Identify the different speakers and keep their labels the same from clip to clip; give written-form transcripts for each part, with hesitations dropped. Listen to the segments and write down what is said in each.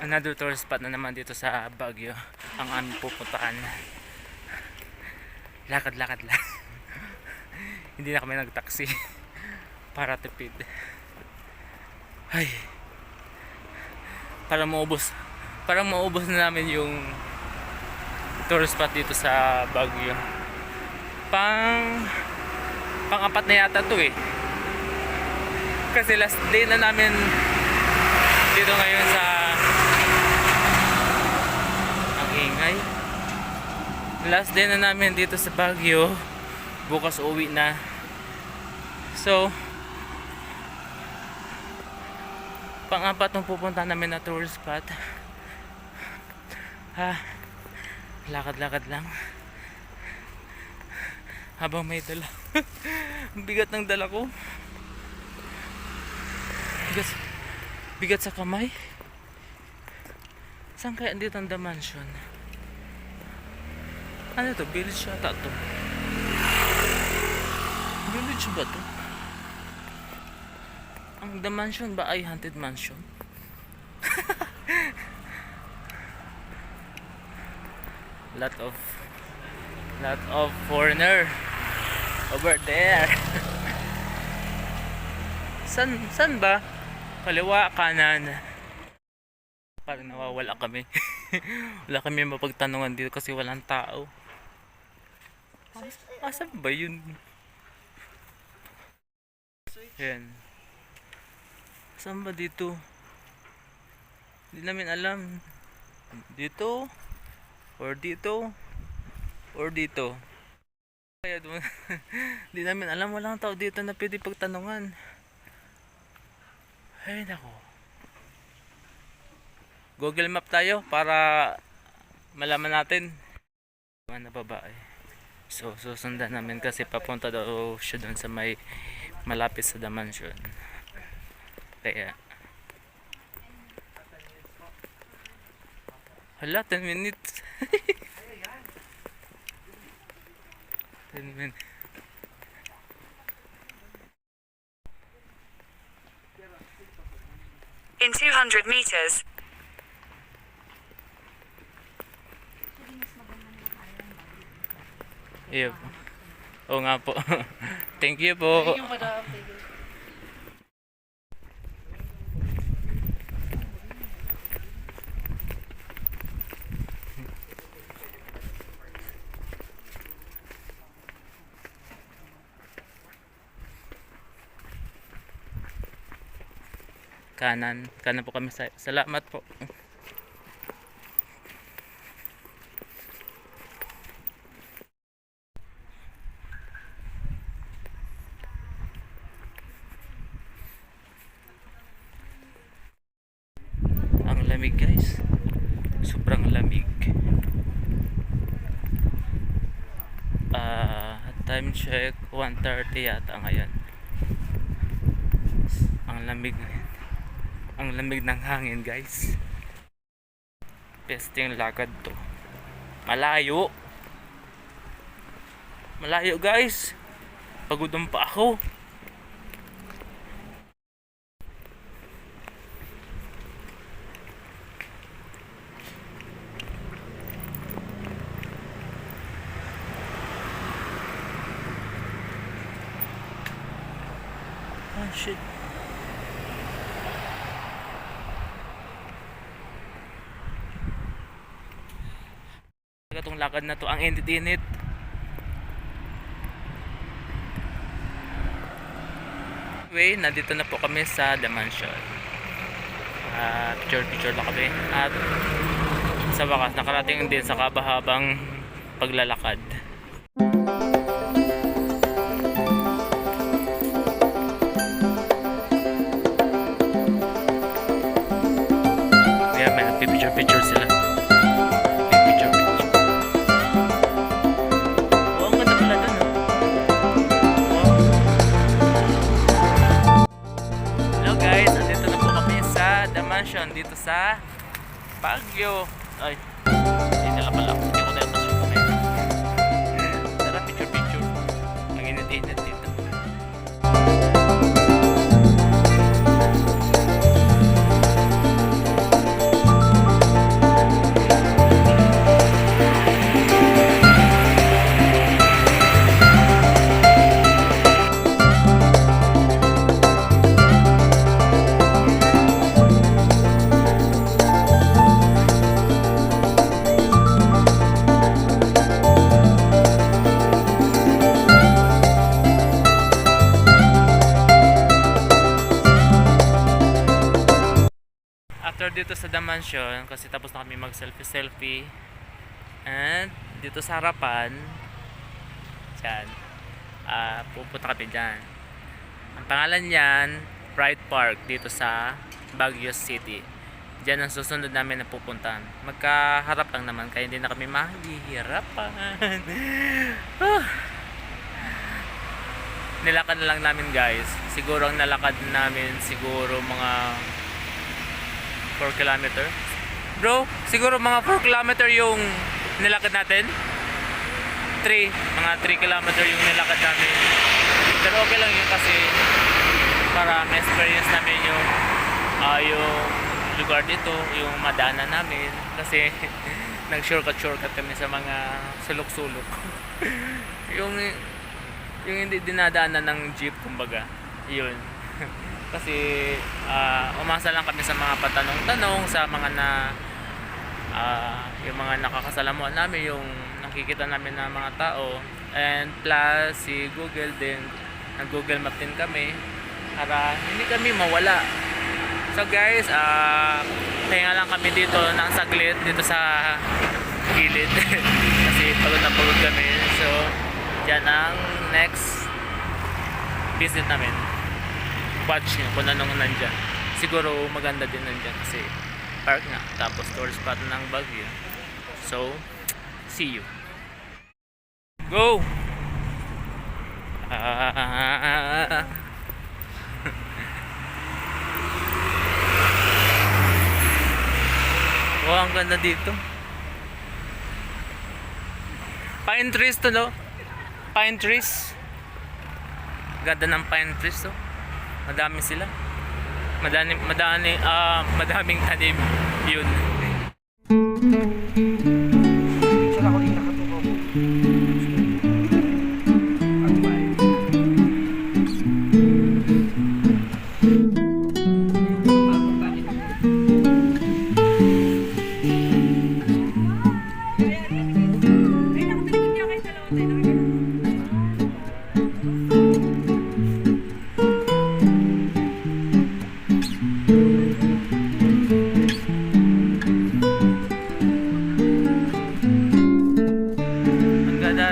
Speaker 1: Another tourist spot na naman dito sa Baguio ang aming pupuntahan. Lakad-lakad lang. Hindi na kami nagtaksi para tipid. Ay. Para maubos na namin yung tourist spot dito sa Baguio. Pang-apat na yata to eh. Kasi last day na namin dito ngayon sa ang ingay. Last day na namin dito sa Baguio. Bukas uwi na. So pang-apat ng pupunta namin na tourist spot. Lakad-lakad lang habang may dala. Ang bigat ng dala ko. Bigat sa kamay. Saan kaya dito ang The Mansion? Ano to? Village yata to. Village ba to? Ang The Mansion ba ay haunted mansion? lot of foreigner over there. San ba? Kaliwa, kanan. Parang nawawala kami. Wala kami mapagtanungan dito kasi walang tao. Asan ba yun? Yan. Saan ba dito? Hindi namin alam. Dito? Or dito? Or dito? Kaya doon. Hindi namin alam. Walang tao dito na pwede pagtanungan. Ay nako. Google Map tayo para malaman natin na babae. So susundan namin kasi papunta daw siya doon sa may malapit sa The Mansion. Kaya hala, 10 minutes. 10 minutes.
Speaker 2: In 200 meters.
Speaker 1: Iyo. Oo nga po. Thank you po.
Speaker 3: Thank you, madam. Thank you.
Speaker 1: Kanan po kami. Salamat po. Ang lamig guys, sobrang lamig. Time check 1:30 yata ngayon. Ang lamig ngayon. Ang lamig ng hangin guys. Pesting lakad to. Malayo guys. Pagudong pa ako. Shit. Itong lakad na to, ang init-init. Anyway, nandito na po kami sa The Mansion. Picture na kami. At sa wakas, nakarating din sa kabahabang paglalakad. Kaya may nagpipicture sila. Dito sa Baguio. Ay, hindi na pala. Hindi ko tayo pasok na yun. Tara, picture. Ang init-init dito. after dito sa The Mansion, kasi tapos na kami mag selfie. And dito sa harapan, dyan, pupunta kami dyan. Ang pangalan niyan, Pride Park, dito sa Baguio City. Diyan ang susunod namin na pupuntahan. Magkaharap lang naman, kaya hindi na kami mahihirapan. Nilakad na lang namin guys. Siguro ang nalakad namin siguro mga 4 kilometer. Bro, siguro mga 4 kilometer yung nilakad natin. Mga 3 kilometer yung nilakad namin. Pero okay lang yun kasi para ma-experience namin yung lugar dito, yung madaanan namin. Kasi nag-shortcut kami sa mga sulok-sulok. yung hindi dinadaanan ng jeep, kumbaga. Yun. Kasi umasa lang kami sa mga patanong-tanong, sa mga yung mga nakakasalamuhan namin, yung nakikita namin ng mga tao. And plus si Google din, nag-Google Map din kami para hindi kami mawala. So guys, pahinga lang kami dito ng saglit dito sa gilid. Kasi pagod na pagod kami. So yan ang next visit namin. Watch nyo kung anong nandyan. Siguro maganda din nandyan kasi park nga, tapos tourist spot ng Baguio. So see you. Go! Oh, ang ganda dito. Pine trees to, no? Pine trees. Ganda ng pine trees, to. Madami sila. Madaming tanim. Yun.
Speaker 3: Saka ko rin nakatukaw.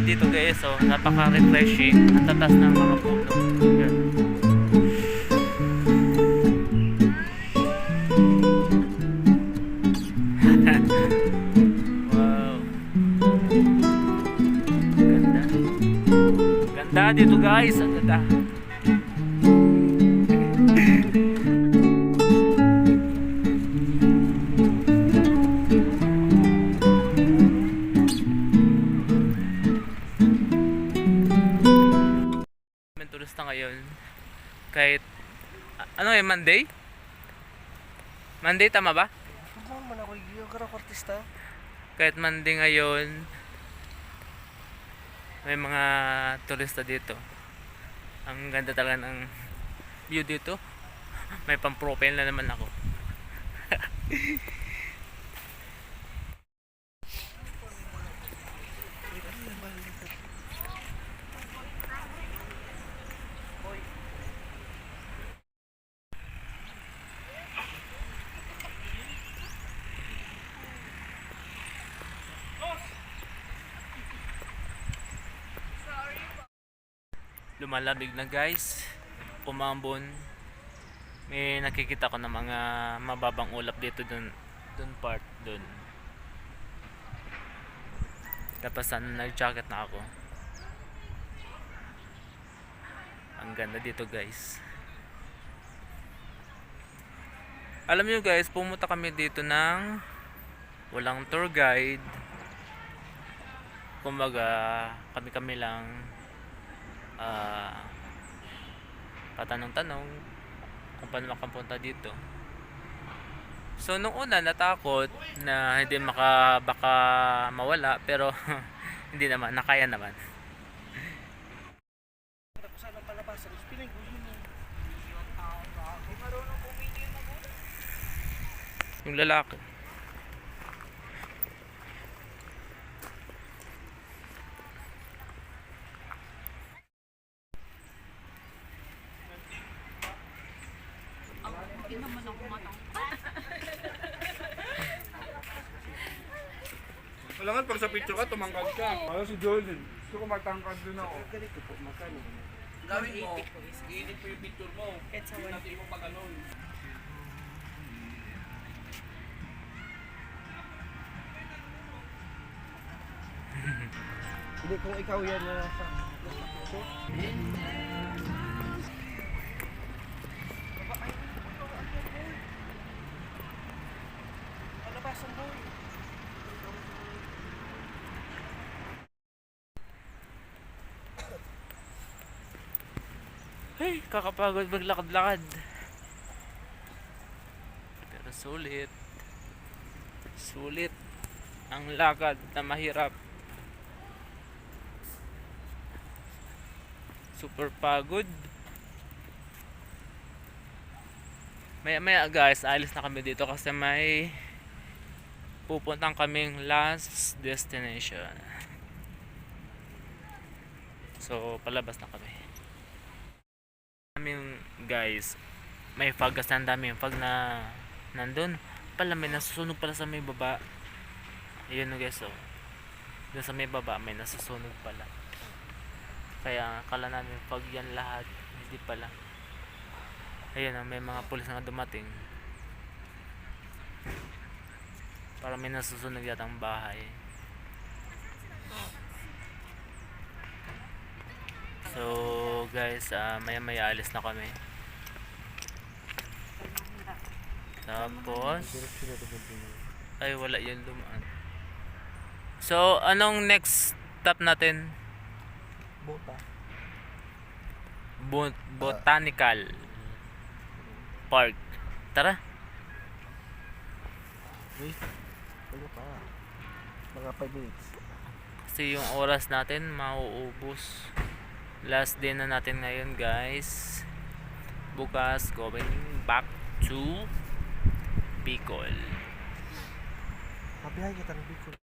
Speaker 1: Dito guys, so napaka-refreshing. Ang tatas ng mga puno. Yan. Wow. Ganda. Ganda dito guys. Ang ganda. Turista ngayon kahit ano Monday? Monday tama ba?
Speaker 3: Ano man ako yung artista?
Speaker 1: Kahit Monday ngayon may mga turista dito. Ang ganda talaga ng view dito. May pang-profile na naman ako. Lumalamig na guys, umambon. May nakikita ko ng mga mababang ulap dito dun part dun. Tapos nag-jacket na ako. Ang ganda dito guys. Alam niyo guys, pumunta kami dito ng walang tour guide. Kumbaga kami lang patanong-tanong kung paano makapunta dito. So nung una natakot na hindi baka mawala, pero hindi naman, nakaya naman. Yung lalaki
Speaker 4: Hindi naman ako matangkad. Kailangan pag sa picture ka, tumangkad ka. Ano si Jolene? Gusto ko matangkad din ako.
Speaker 3: Ganito po, magkano?
Speaker 4: Gawin mo, iinit po yung picture mo. Hindi natin mo pag-anon.
Speaker 3: Hindi, kung ikaw yan na sa... Palabasan mo.
Speaker 1: Hey, kakapagod maglakad-lakad. Pero sulit. Sulit ang lakad na mahirap. Super pagod. Maya guys, alis na kami dito kasi may pupuntang kaming last destination. So, palabas na kami. Guys, may fog kasi ang daming fog na nandun pala, may nasusunog pala sa may baba. Ayun no guys, oh. Doon sa may baba may nasusunog pala, kaya akala namin fog yan lahat, hindi pala. Ayun oh, may mga pulis na dumating para may nasusunog yatang bahay. So guys, maya alis na kami. Tapos ay wala yun dumaan. So anong next stop natin?
Speaker 3: Bota.
Speaker 1: Botanical Park. Tara.
Speaker 3: Wait. Ano pa? Mga 5 minutes.
Speaker 1: Kasi yung oras natin mauubos. Last day na natin ngayon guys. Bukas going back to Bicol.
Speaker 3: Mabihay kita ng Bicol.